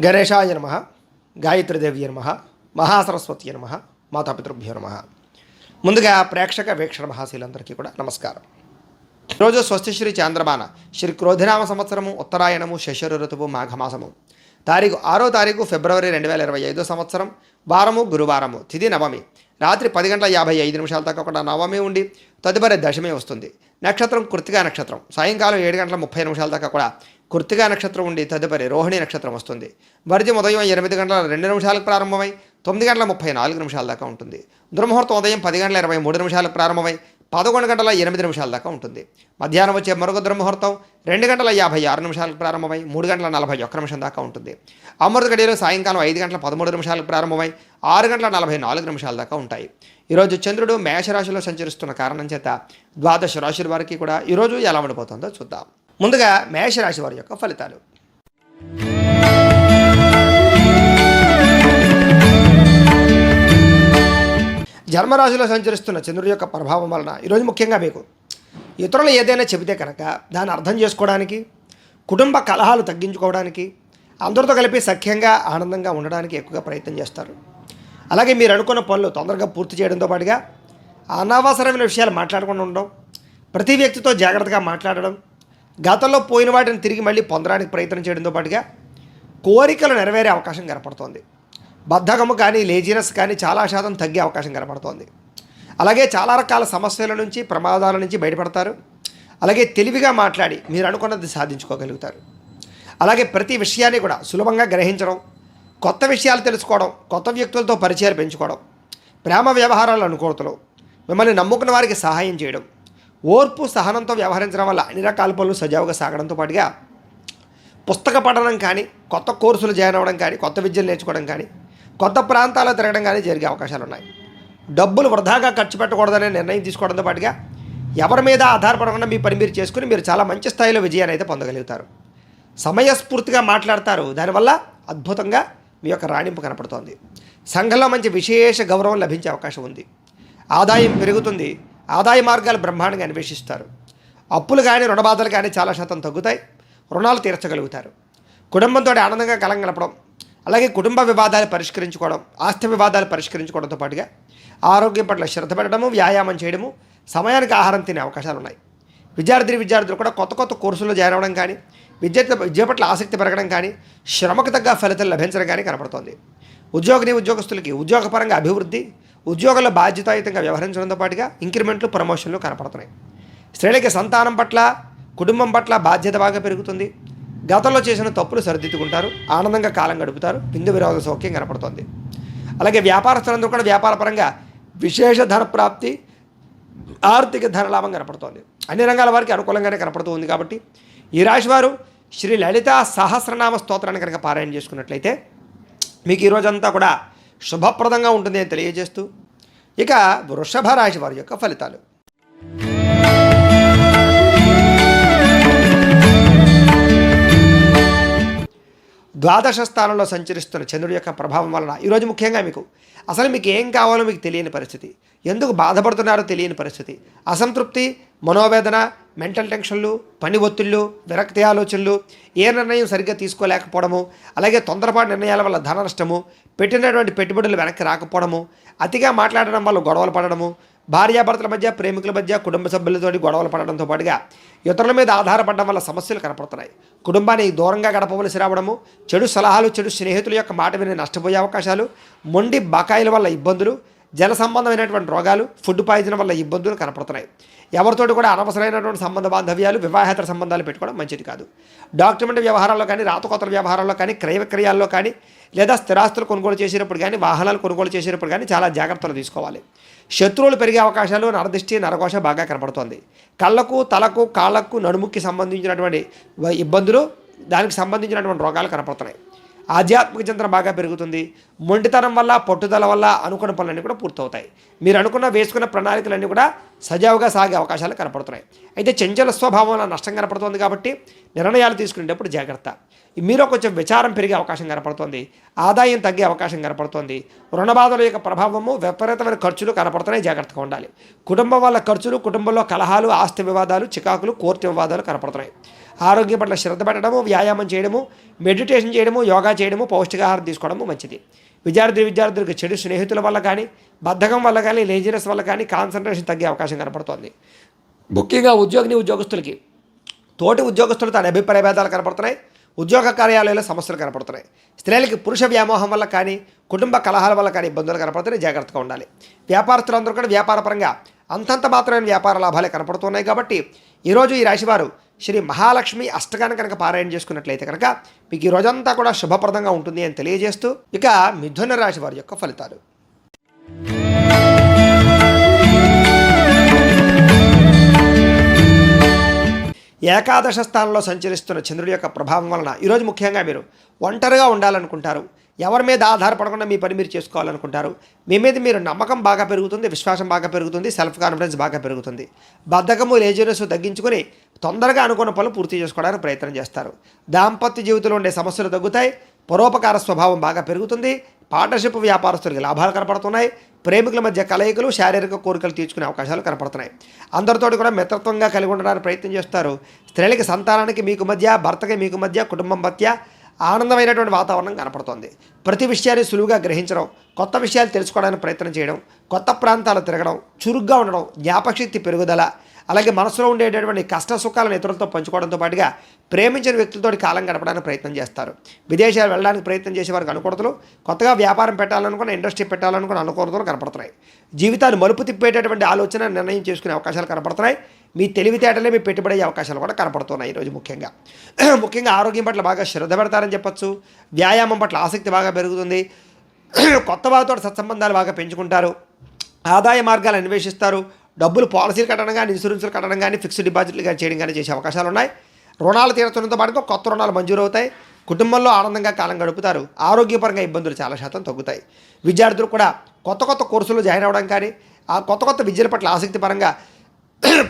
గణేశాయ నమః, గాయత్రీదేవ్య నమః, మహాసరస్వతి నమః, మాతాపితృభ్యో నమః. ముందుగా ప్రేక్షక వీక్షణ మహాశీలందరికీ కూడా నమస్కారం. ఈరోజు స్వస్తిశ్రీ చాంద్రమాన శ్రీ క్రోధినామ సంవత్సరము ఉత్తరాయణము శశిర ఋతువు మాఘమాసము 6 ఫిబ్రవరి 2025 సంవత్సరం. వారము గురువారము, తిథి నవమి. రాత్రి 10:55 దాకా కూడా నవమి ఉండి తదుపరి దశమి వస్తుంది. నక్షత్రం కృత్తికా నక్షత్రం. సాయంకాలం 7:30 దాకా కూడా కృత్తికా నక్షత్రం ఉండి తదుపరి రోహిణి నక్షత్రం వస్తుంది. వర్జం ఉదయం 8:02 ప్రారంభమై 9:34 దాకా ఉంటుంది. దుర్ముహూర్తం ఉదయం 10:23 ప్రారంభమై 11:08 దాకా ఉంటుంది. మధ్యాహ్నం వచ్చే మరొక దుర్ముహూర్తం 2:56 ప్రారంభమై 3:41 దాకా ఉంటుంది. అమృత గడియలు సాయంకాలం 5:13 ప్రారంభమై 6:44 దాకా ఉంటాయి. ఈరోజు చంద్రుడు మేషరాశిలో సంచరిస్తున్న కారణం చేత ద్వాదశ రాశుల వారికి కూడా ఈరోజు ఎలా ఉండిపోతుందో చూద్దాం. ముందుగా మేషరాశి వారి యొక్క ఫలితాలు. జన్మరాశిలో సంచరిస్తున్న చంద్రుడి యొక్క ప్రభావం వలన ఈరోజు ముఖ్యంగా మీకు ఇతరులు ఏదైనా చెబితే కనుక దాన్ని అర్థం చేసుకోవడానికి, కుటుంబ కలహాలు తగ్గించుకోవడానికి, అందరితో కలిపి సఖ్యంగా ఆనందంగా ఉండడానికి ఎక్కువగా ప్రయత్నం చేస్తారు. అలాగే మీరు అనుకున్న పనులు తొందరగా పూర్తి చేయడంతో పాటుగా అనవసరమైన విషయాలు మాట్లాడకుండా ఉండడం, ప్రతి వ్యక్తితో జాగ్రత్తగా మాట్లాడడం, గతంలో పోయిన వాటిని తిరిగి మళ్ళీ పొందడానికి ప్రయత్నం చేయడంతో పాటుగా కోరికలు నెరవేరే అవకాశం కనపడుతోంది. బద్ధకము కానీ లేజినెస్ కానీ చాలా శాతం తగ్గే అవకాశం కనపడుతోంది. అలాగే చాలా రకాల సమస్యల నుంచి, ప్రమాదాల నుంచి బయటపడతారు. అలాగే తెలివిగా మాట్లాడి మీరు అనుకున్నది సాధించుకోగలుగుతారు. అలాగే ప్రతి విషయాన్ని కూడా సులభంగా గ్రహించడం, కొత్త విషయాలు తెలుసుకోవడం, కొత్త వ్యక్తులతో పరిచయాలు పెంచుకోవడం, ప్రేమ వ్యవహారాలు అనుకూలతలు, మిమ్మల్ని నమ్ముకున్న వారికి సహాయం చేయడం, ఓర్పు సహనంతో వ్యవహరించడం వల్ల అన్ని రకాల పనులు సజావుగా సాగడంతో పాటుగా పుస్తక పఠనం కానీ, కొత్త కోర్సులు జాయిన్ అవ్వడం కానీ, కొత్త విద్యలు నేర్చుకోవడం కానీ, కొత్త ప్రాంతాల్లో తిరగడం కానీ జరిగే అవకాశాలు ఉన్నాయి. డబ్బులు వృధాగా ఖర్చు పెట్టకూడదనే నిర్ణయం తీసుకోవడంతో పాటుగా ఎవరి మీద ఆధారపడకుండా మీ పని మీరు చేసుకుని మీరు చాలా మంచి స్థాయిలో విజయాన్ని అయితే పొందగలుగుతారు. సమయస్ఫూర్తిగా మాట్లాడతారు. దానివల్ల అద్భుతంగా మీ యొక్క రాణింపు కనపడుతోంది. సంఘంలో మంచి విశేష గౌరవం లభించే అవకాశం ఉంది. ఆదాయం పెరుగుతుంది. ఆదాయ మార్గాలు బ్రహ్మాండంగా అన్వేషిస్తారు. అప్పులు కానీ, రుణబాధలు కానీ చాలా శాతం తగ్గుతాయి. రుణాలు తీర్చగలుగుతారు. కుటుంబంతో ఆనందంగా కాలం గడపడం, అలాగే కుటుంబ వివాదాలు పరిష్కరించుకోవడం, ఆస్తి వివాదాలు పరిష్కరించుకోవడంతో పాటుగా ఆరోగ్యం పట్ల శ్రద్ధ పెట్టడము, వ్యాయామం చేయడము, సమయానికి ఆహారం తినే అవకాశాలు ఉన్నాయి. విద్యార్థులు కూడా కొత్త కోర్సుల్లో జాయిన్ అవ్వడం కానీ, విద్య పట్ల ఆసక్తి పెరగడం కానీ, శ్రమకు తగ్గ ఫలితాలు లభించడం కానీ కనపడుతోంది. ఉద్యోగస్తులకి ఉద్యోగపరంగా అభివృద్ధి, ఉద్యోగంలో బాధ్యతాయుతంగా వ్యవహరించడంతో పాటుగా ఇంక్రిమెంట్లు, ప్రమోషన్లు కనపడుతున్నాయి. స్త్రీలకి సంతానం పట్ల, కుటుంబం పట్ల బాధ్యత బాగా పెరుగుతుంది. గతంలో చేసిన తప్పులు సరిదిద్దుకుంటారు. ఆనందంగా కాలం గడుపుతారు. బిందు విరోధ సౌఖ్యం కనపడుతోంది. అలాగే వ్యాపారస్తులందరూ కూడా వ్యాపారపరంగా విశేష ధన ప్రాప్తి, ఆర్థిక ధనలాభం కనపడుతోంది. అన్ని రంగాల వారికి అనుకూలంగానే కనపడుతూ ఉంది. కాబట్టి ఈ రాశివారు శ్రీ లలితా సహస్రనామ స్తోత్రాన్ని కనుక పారాయణ చేసుకున్నట్లయితే మీకు ఈరోజంతా కూడా శుభప్రదంగా ఉంటుంది అని తెలియజేస్తూ, ఇక వృషభ రాశి వారి యొక్క ఫలితాలు. ద్వాదశ స్థానంలో సంచరిస్తున్న చంద్రుడి యొక్క ప్రభావం వలన ఈరోజు ముఖ్యంగా మీకు అసలు మీకు ఏం కావాలో మీకు తెలియని పరిస్థితి, ఎందుకు బాధపడుతున్నారో తెలియని పరిస్థితి, అసంతృప్తి, మనోవేదన, మెంటల్ టెన్షన్లు, పని ఒత్తిళ్ళు, విరక్తి ఆలోచనలు, ఏ నిర్ణయం సరిగ్గా తీసుకోలేకపోవడము, అలాగే తొందరపాటు నిర్ణయాల వల్ల ధన నష్టము, పెట్టినటువంటి పెట్టుబడులు వెనక్కి రాకపోవడము, అతిగా మాట్లాడడం వల్ల గొడవలు పడడము, భార్యాభర్తల మధ్య, ప్రేమికుల మధ్య, కుటుంబ సభ్యులతోటి గొడవలు పడడంతో పాటుగా ఇతరుల మీద ఆధారపడడం వల్ల సమస్యలు కనపడుతున్నాయి. కుటుంబానికి దూరంగా గడపవలసి రావడము, చెడు సలహాలు, చెడు స్నేహితుల యొక్క మాట విని నష్టపోయే అవకాశాలు, మొండి బకాయిల వల్ల ఇబ్బందులు, జల సంబంధమైనటువంటి రోగాలు, ఫుడ్ పాయిజన్ వల్ల ఇబ్బందులు కనపడుతున్నాయి. ఎవరితోటి కూడా అనవసరమైనటువంటి సంబంధ బాంధవ్యాలు, వివాహేతర సంబంధాలు పెట్టుకోవడం మంచిది కాదు. డాక్యుమెంట్ వ్యవహారాల్లో కానీ, రాతకోతల వ్యవహారాల్లో కానీ, క్రయ విక్రయాల్లో కానీ, లేదా స్థిరాస్తులు కొనుగోలు చేసేటప్పుడు కానీ, వాహనాలు కొనుగోలు చేసేటప్పుడు కానీ చాలా జాగ్రత్తలు తీసుకోవాలి. శత్రువులు పెరిగే అవకాశాలు, నరదృష్టి, నరకోశ బాగా కనపడుతోంది. కళ్ళకు, తలకు, కాళ్ళకు, నడుముకి సంబంధించినటువంటి ఇబ్బందులు, దానికి సంబంధించినటువంటి రోగాలు కనపడుతున్నాయి. ఆధ్యాత్మిక చింతన బాగా పెరుగుతుంది. మొండితనం వల్ల పట్టుదల వల్ల అనుకున్న పనులన్నీ కూడా పూర్తవుతాయి. మీరు అనుకున్న వేసుకున్న ప్రణాళికలన్నీ కూడా సజావుగా సాగే అవకాశాలు కనపడుతున్నాయి. అయితే చంచల స్వభావం వల్ల నష్టం కనపడుతుంది కాబట్టి నిర్ణయాలు తీసుకునేటప్పుడు జాగ్రత్త. మీలో కొంచెం విచారం పెరిగే అవకాశం కనపడుతుంది. ఆదాయం తగ్గే అవకాశం కనపడుతుంది. రుణబాధల యొక్క ప్రభావము విపరీతమైన ఖర్చులు కనపడుతున్నాయి, జాగ్రత్తగా ఉండాలి. కుటుంబం వల్ల ఖర్చులు, కుటుంబంలో కలహాలు, ఆస్తి వివాదాలు, చికాకులు, కోర్టు వివాదాలు కనపడుతున్నాయి. ఆరోగ్యం పట్ల శ్రద్ధ పెట్టడము, వ్యాయామం చేయడము, మెడిటేషన్ చేయడము, యోగా చేయడము, పౌష్టికాహారం తీసుకోవడము మంచిది. విద్యార్థులకు చెడు స్నేహితుల వల్ల కానీ, బద్ధకం వల్ల కానీ, లేజినెస్ వల్ల కానీ కాన్సన్ట్రేషన్ తగ్గే అవకాశం కనపడుతోంది. ముఖ్యంగా ఉద్యోగస్తులకి తోటి ఉద్యోగస్తులతో అభిప్రాయ భేదాలు కనపడుతున్నాయి. ఉద్యోగ కార్యాలయాల్లో సమస్యలు కనపడుతున్నాయి. స్త్రీలకి పురుష వ్యామోహం వల్ల కానీ, కుటుంబ కలహాల వల్ల కానీ ఇబ్బందులు కనపడుతున్నాయి, జాగ్రత్తగా ఉండాలి. వ్యాపారస్తులందరూ కూడా వ్యాపారపరంగా అంతంత మాత్రమైన వ్యాపార లాభాలే కనపడుతున్నాయి. కాబట్టి ఈరోజు ఈ రాశివారు శ్రీ మహాలక్ష్మి అష్టకాన్ని కనుక పారాయణ చేసుకున్నట్లయితే కనుక మీకు ఈ రోజంతా కూడా శుభప్రదంగా ఉంటుంది అని తెలియజేస్తూ ఇక మిథున రాశి వారి యొక్క ఫలితాలు. ఏకాదశ స్థానంలో సంచరిస్తున్న చంద్రుడి యొక్క ప్రభావం వలన ఈరోజు ముఖ్యంగా మీరు ఒంటరిగా ఉండాలనుకుంటారు. ఎవరి మీద ఆధారపడకుండా మీ పని మీరు చేసుకోవాలనుకుంటారు. మీ మీద మీరు నమ్మకం బాగా పెరుగుతుంది, విశ్వాసం బాగా పెరుగుతుంది, సెల్ఫ్ కాన్ఫిడెన్స్ బాగా పెరుగుతుంది. బద్ధకము, లేజినెస్ తగ్గించుకొని తొందరగా అనుకున్న పనులు పూర్తి చేసుకోవడానికి ప్రయత్నం చేస్తారు. దాంపత్య జీవితంలో ఉండే సమస్యలు తగ్గుతాయి. పరోపకార స్వభావం బాగా పెరుగుతుంది. పార్ట్నర్షిప్ వ్యాపారస్తులకి లాభాలు కనపడుతున్నాయి. ప్రేమికుల మధ్య కలయికలు, శారీరక కోరికలు తీర్చుకునే అవకాశాలు కనపడుతున్నాయి. అందరితోటి కూడా మిత్రత్వంగా కలిగి ఉండడానికి ప్రయత్నం చేస్తారు. స్త్రీలకి సంతానానికి మీకు మధ్య, భర్తకి మీకు మధ్య, కుటుంబం మధ్య ఆనందమైనటువంటి వాతావరణం కనపడుతోంది. ప్రతి విషయాన్ని సులువుగా గ్రహించడం, కొత్త విషయాలు తెలుసుకోవడానికి ప్రయత్నం చేయడం, కొత్త ప్రాంతాలు తిరగడం, చురుగ్గా ఉండడం, జ్ఞాపకశక్తి పెరుగుదల, అలాగే మనసులో ఉండేటటువంటి కష్ట సుఖాలను ఇతరులతో పంచుకోవడంతో పాటుగా ప్రేమించిన వ్యక్తులతో కాలం గడపడానికి ప్రయత్నం చేస్తారు. విదేశాలు వెళ్ళడానికి ప్రయత్నం చేసే వారికి అనుకూలతలు, కొత్తగా వ్యాపారం పెట్టాలనుకున్న, ఇండస్ట్రీ పెట్టాలనుకున్న అనుకూలతలు కనపడుతున్నాయి. జీవితాన్ని మలుపు తిప్పేటటువంటి ఆలోచన, నిర్ణయం చేసుకునే అవకాశాలు కనపడుతున్నాయి. మీ తెలివితేటలే మీ పెట్టుబడి అవకాశాలు కూడా కనపడుతున్నాయి. ఈరోజు ముఖ్యంగా ఆరోగ్యం పట్ల బాగా శ్రద్ధ పెడతారని చెప్పచ్చు. వ్యాయామం పట్ల ఆసక్తి బాగా పెరుగుతుంది. కొత్త వారితో సత్సంబంధాలు బాగా పెంచుకుంటారు. ఆదాయ మార్గాలు అన్వేషిస్తారు. డబ్బులు పాలసీలు కట్టడం కానీ, ఇన్సూరెన్స్లు కట్టడం కానీ, ఫిక్స్డ్ డిపాజిట్లు కానీ చేయడం కానీ చేసే అవకాశాలు ఉన్నాయి. రుణాలు తీర్చడంతో పాటుగా కొత్త రుణాలు మంజూరు అవుతాయి. కుటుంబంలో ఆనందంగా కాలం గడుపుతారు. ఆరోగ్యపరంగా ఇబ్బందులు చాలా శాతం తగ్గుతాయి. విద్యార్థులు కూడా కొత్త కోర్సులు జాయిన్ అవ్వడం కానీ, ఆ కొత్త విద్యల పట్ల ఆసక్తి పరంగా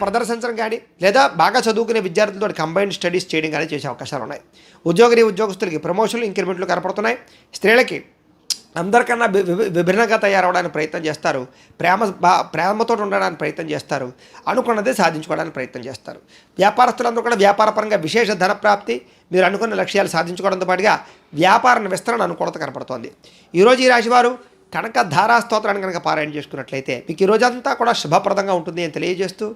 ప్రదర్శించడం కానీ, లేదా బాగా చదువుకునే విద్యార్థులతో కంబైన్డ్ స్టడీస్ చేయడం కానీ చేసే అవకాశాలు ఉన్నాయి. ఉద్యోగస్తులకి ప్రమోషన్లు, ఇంక్రిమెంట్లు కనపడుతున్నాయి. స్త్రీలకి అందరికన్నా విభిన్నంగా తయారవడానికి ప్రయత్నం చేస్తారు. ప్రేమతో ఉండడానికి ప్రయత్నం చేస్తారు. అనుకున్నదే సాధించుకోవడానికి ప్రయత్నం చేస్తారు. వ్యాపారస్తులందరూ కూడా వ్యాపారపరంగా విశేష ధన ప్రాప్తి, మీరు అనుకున్న లక్ష్యాలు సాధించుకోవడంతో పాటుగా వ్యాపార విస్తరణ అనుకూలత కనపడుతోంది. ఈరోజు ఈ రాశివారు కనుక ధారా స్తోత్రాన్ని కనుక పారాయణ చేసుకున్నట్లయితే మీకు ఈ రోజంతా కూడా శుభప్రదంగా ఉంటుంది అని తెలియజేస్తూ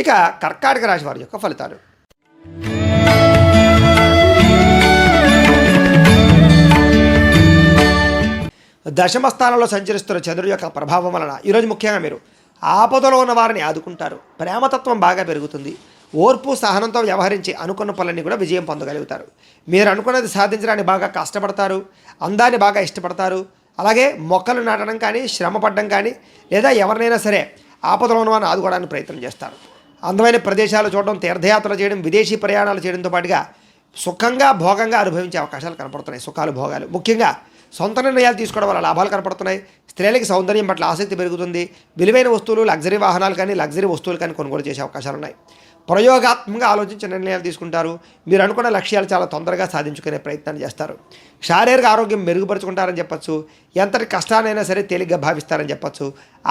ఇక కర్కాటక రాశి వారి యొక్క ఫలితాలు. దశమ స్థానంలో సంచరిస్తున్న చంద్రుడి యొక్క ప్రభావం వలన ఈరోజు ముఖ్యంగా మీరు ఆపదలో ఉన్న వారిని ఆదుకుంటారు. ప్రేమతత్వం బాగా పెరుగుతుంది. ఓర్పు, సహనంతో వ్యవహరించి అనుకున్న పనులన్నీ కూడా విజయం పొందగలుగుతారు. మీరు అనుకున్నది సాధించడానికి బాగా కష్టపడతారు. అందాన్ని బాగా ఇష్టపడతారు. అలాగే మొక్కలు నాటడం కానీ, శ్రమ పడడం కానీ, లేదా ఎవరినైనా సరే ఆపదలో ఉన్న వారిని ఆదుకోవడానికి ప్రయత్నం చేస్తారు. అందమైన ప్రదేశాలు చూడడం, తీర్థయాత్రలు చేయడం, విదేశీ ప్రయాణాలు చేయడంతో పాటుగా సుఖంగా, భోగంగా అనుభవించే అవకాశాలు కనపడుతున్నాయి. సుఖాలు, భోగాలు, ముఖ్యంగా సొంత నిర్ణయాలు తీసుకోవడం వల్ల లాభాలు కనపడుతున్నాయి. స్త్రీలకి సౌందర్యం పట్ల ఆసక్తి పెరుగుతుంది. విలువైన వస్తువులు, లగ్జరీ వాహనాలు కానీ, లగ్జరీ వస్తువులు కానీ కొనుగోలు చేసే అవకాశాలు ఉన్నాయి. ప్రయోగాత్మకంగా ఆలోచించి నిర్ణయాలు తీసుకుంటారు. మీరు అనుకున్న లక్ష్యాలు చాలా తొందరగా సాధించుకునే ప్రయత్నం చేస్తారు. శారీరక ఆరోగ్యం మెరుగుపరుచుకుంటారని చెప్పచ్చు. ఎంతటి కష్టానైనా సరే తేలిగ్గా భావిస్తారని చెప్పచ్చు.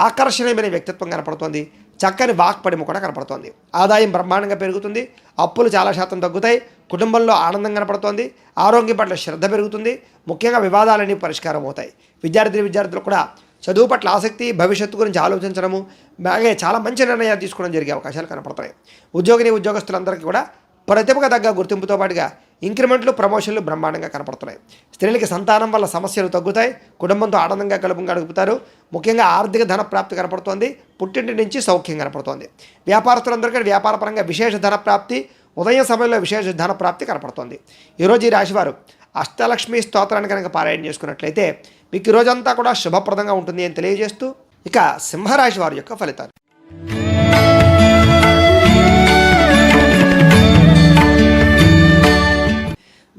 ఆకర్షణీయమైన వ్యక్తిత్వం కనపడుతోంది. చక్కని వాక్పడిమ కూడా కనపడుతోంది. ఆదాయం బ్రహ్మాండంగా పెరుగుతుంది. అప్పులు చాలా శాతం తగ్గుతాయి. కుటుంబంలో ఆనందం కనపడుతోంది. ఆరోగ్యం పట్ల శ్రద్ధ పెరుగుతుంది. ముఖ్యంగా వివాదాలన్నీ పరిష్కారం అవుతాయి. విద్యార్థులు కూడా చదువు పట్ల ఆసక్తి, భవిష్యత్తు గురించి ఆలోచించడము, అలాగే చాలా మంచి నిర్ణయాలు తీసుకోవడం జరిగే అవకాశాలు కనపడతాయి. ఉద్యోగస్తులందరికీ కూడా ప్రతిభకు తగ్గ గుర్తింపుతో పాటుగా ఇంక్రిమెంట్లు, ప్రమోషన్లు బ్రహ్మాండంగా కనపడుతున్నాయి. స్త్రీలకి సంతానం వల్ల సమస్యలు తగ్గుతాయి. కుటుంబంతో ఆనందంగా గడుపుతారు. ముఖ్యంగా ఆర్థిక ధన ప్రాప్తి కనపడుతోంది. పుట్టింటి నుంచి సౌఖ్యం కనపడుతోంది. వ్యాపారస్తులందరికీ వ్యాపారపరంగా విశేష ధన ప్రాప్తి, ఉదయం సమయంలో విశేష ధన ప్రాప్తి కనపడుతోంది. ఈరోజు ఈ రాశివారు అష్టలక్ష్మి స్తోత్రాన్ని కనుక పారాయణ చేసుకున్నట్లయితే మీకు ఈ రోజంతా కూడా శుభప్రదంగా ఉంటుంది అని తెలియజేస్తూ ఇక సింహరాశి వారి యొక్క ఫలితాలు.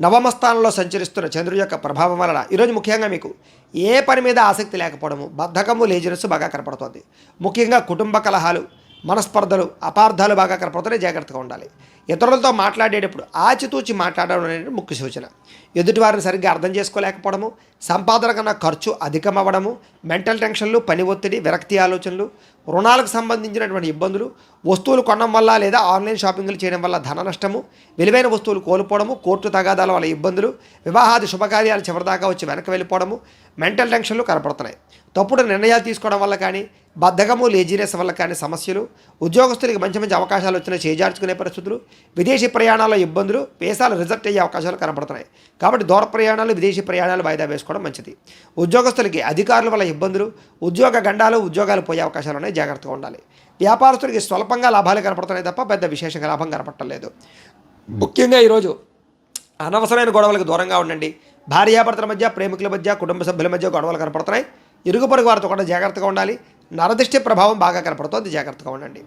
నవమ స్థానంలో సంచరిస్తున్న చంద్రుడి యొక్క ప్రభావం వలన ఈరోజు ముఖ్యంగా మీకు ఏ పని మీద ఆసక్తి లేకపోవడము, బద్ధకము, లేజినెస్ బాగా కనపడుతుంది. ముఖ్యంగా కుటుంబ కలహాలు, మనస్పర్ధలు, అపార్థాలు బాగా కనపడుతున్నాయి. జాగ్రత్తగా ఉండాలి. ఇతరులతో మాట్లాడేటప్పుడు ఆచితూచి మాట్లాడడం అనేది ముఖ్య సూచన. ఎదుటివారిని సరిగ్గా అర్థం చేసుకోలేకపోవడము, సంపాదన కన్నా ఖర్చు అధికమవ్వడము, మెంటల్ టెన్షన్లు, పని ఒత్తిడి, విరక్తి ఆలోచనలు, రుణాలకు సంబంధించినటువంటి ఇబ్బందులు, వస్తువులు కొనడం వల్ల లేదా ఆన్లైన్ షాపింగ్లు చేయడం వల్ల ధన నష్టము, విలువైన వస్తువులు కోల్పోవడము, కోర్టు తగాదాల వల్ల ఇబ్బందులు, వివాహాది శుభకార్యాలు చివరిదాకా వచ్చి వెనక్కి వెళ్ళిపోవడము, మెంటల్ టెన్షన్లు కనపడుతున్నాయి. తప్పుడు నిర్ణయాలు తీసుకోవడం వల్ల కానీ, బద్ధకము, లేజినెస్ వల్ల కానీ సమస్యలు, ఉద్యోగస్తులకి మంచి మంచి అవకాశాలు వచ్చినా చేజార్చుకునే పరిస్థితులు, విదేశీ ప్రయాణాల్లో ఇబ్బందులు, వీసాలు రిజెక్ట్ అయ్యే అవకాశాలు కనపడుతున్నాయి. కాబట్టి దూర ప్రయాణాలు, విదేశీ ప్రయాణాలు వాయిదా వేసుకోవడం మంచిది. ఉద్యోగస్తులకి అధికారుల వల్ల ఇబ్బందులు, ఉద్యోగ గండాలు, ఉద్యోగాలు పోయే అవకాశాలు ఉన్నాయి. జాగ్రత్తగా ఉండాలి. వ్యాపారస్తులకి స్వల్పంగా లాభాలు కనపడుతున్నాయి తప్ప పెద్ద విశేషంగా లాభం కనపడటం లేదు. ముఖ్యంగా ఈరోజు అనవసరమైన గొడవలకు దూరంగా ఉండండి. భార్యాభర్తల మధ్య, ప్రేమికుల మధ్య, కుటుంబ సభ్యుల మధ్య గొడవలు కనపడుతున్నాయి. ఇరుగు పొరుగు వారితో కూడా జాగ్రత్తగా ఉండాలి. నరదృష్టి ప్రభావం బాగా కనపడుతుంది. జాగ్రత్తగా ఉండండి.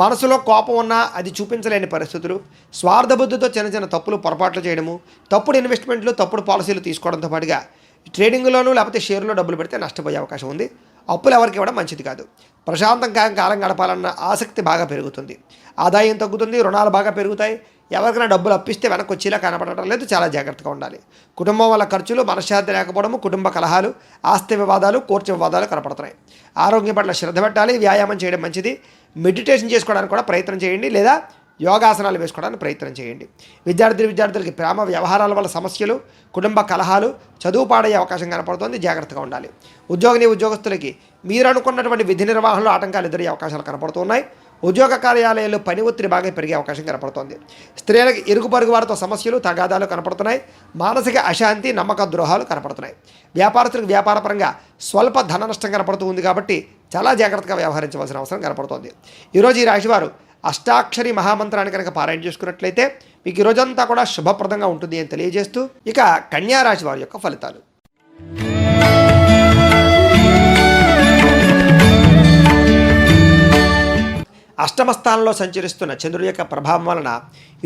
మనసులో కోపం ఉన్నా అది చూపించలేని పరిస్థితులు, స్వార్థబుద్ధితో చిన్న చిన్న తప్పులు, పొరపాట్లు చేయడము, తప్పుడు ఇన్వెస్ట్మెంట్లు, తప్పుడు పాలసీలు తీసుకోవడంతో పాటుగా ట్రేడింగ్లోనూ లేకపోతే షేర్లో డబ్బులు పెడితే నష్టపోయే అవకాశం ఉంది. అప్పులు ఎవరికి ఇవ్వడం మంచిది కాదు. ప్రశాంతంగా కాలం గడపాలన్న ఆసక్తి బాగా పెరుగుతుంది. ఆదాయం తగ్గుతుంది. రుణాలు బాగా పెరుగుతాయి. ఎవరికైనా డబ్బులు అప్పిస్తే వెనక్కి వచ్చేలా కనపడటం లేదు. చాలా జాగ్రత్తగా ఉండాలి. కుటుంబం వల్ల ఖర్చులు, మనశ్శాంతి లేకపోవడము, కుటుంబ కలహాలు, ఆస్తి వివాదాలు, కోర్టు వివాదాలు కనపడుతున్నాయి. ఆరోగ్యం పట్ల శ్రద్ధ పెట్టాలి. వ్యాయామం చేయడం మంచిది. మెడిటేషన్ చేసుకోవడానికి కూడా ప్రయత్నం చేయండి, లేదా యోగాసనాలు వేసుకోవడానికి ప్రయత్నం చేయండి. విద్యార్థులకి ప్రేమ వ్యవహారాల వల్ల సమస్యలు, కుటుంబ కలహాలు, చదువు పాడయ్యే అవకాశం కనపడుతుంది. జాగ్రత్తగా ఉండాలి. ఉద్యోగస్తులకి మీరు అనుకున్నటువంటి విధి నిర్వహణలో ఆటంకాలు ఎదురయ్యే అవకాశాలు కనపడుతున్నాయి. ఉద్యోగ కార్యాలయాల్లో పని ఒత్తిడి బాగా పెరిగే అవకాశం కనపడుతోంది. స్త్రీలకు ఇరుగు పొరుగు వారితో సమస్యలు, తగాదాలు కనపడుతున్నాయి. మానసిక అశాంతి, నమ్మక ద్రోహాలు కనపడుతున్నాయి. వ్యాపారస్తులకు వ్యాపారపరంగా స్వల్ప ధన నష్టం కనపడుతూ ఉంది. కాబట్టి చాలా జాగ్రత్తగా వ్యవహరించవలసిన అవసరం కనపడుతోంది. ఈరోజు ఈ రాశివారు అష్టాక్షరి మహామంత్రాన్ని కనుక పారాయణ చేసుకున్నట్లయితే మీకు ఈ రోజంతా కూడా శుభప్రదంగా ఉంటుంది అని తెలియజేస్తూ, ఇక కన్యా రాశి వారి యొక్క ఫలితాలు. అష్టమ స్థానంలో సంచరిస్తున్న చంద్రుడి యొక్క ప్రభావం వలన